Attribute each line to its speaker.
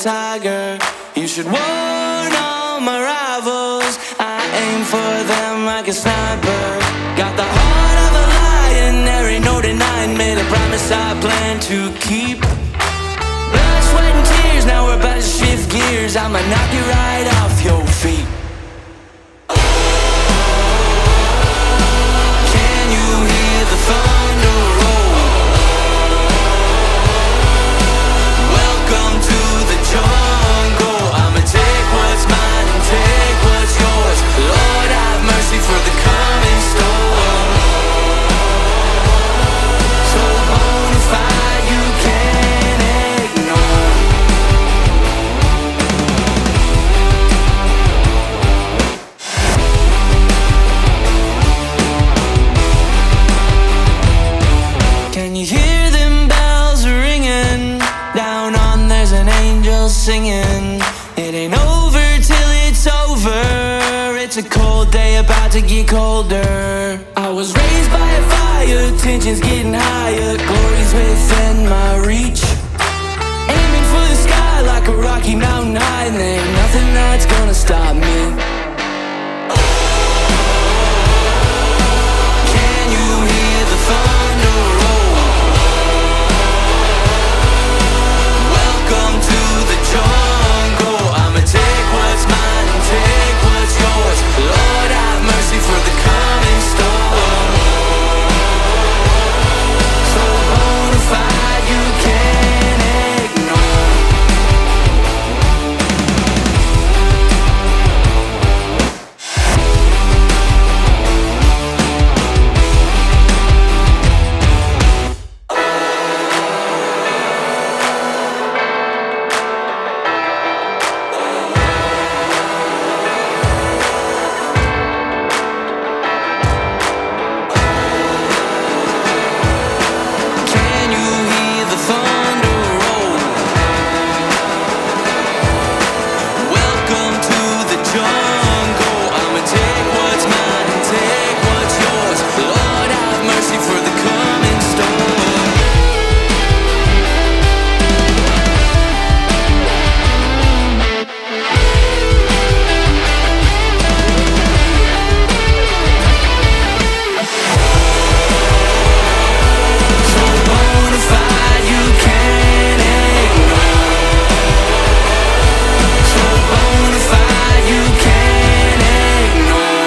Speaker 1: tiger. You should warn all my rivals. I aim for them like a sniper. Got the heart of a lion, there ain't no denying. Made a promise I plan to keep. Blood, sweat and tears, now we're about to shift gears. I'ma knock you right off your feet. Can you hear the thunder roll? Welcome to the jungle. I'ma take what's mine and take what's yours. Lord have mercy for the coming storm. So bonafide you can't ignore. Can you hear them bells ringing? Down on there's an angel singing. It ain't over till it's over. It's a cold day about to get colder. I was raised by a fire, tension's getting higher. Glory's within my reach. Aiming for the sky like a Rocky Mountain high. And there ain't nothing that's gonna stop me. Can you hear the thunder roll? Welcome to the jungle. I'ma take what's mine and take what's yours. Lord have mercy for the coming storm. So bonafide you can't ignore. Can you hear the thunder roll? Welcome to the jungle. I'ma take what's mine and take what's yours. Lord have mercy for the coming storm. So bonafide you can't ignore. So bonafide you can't ignore.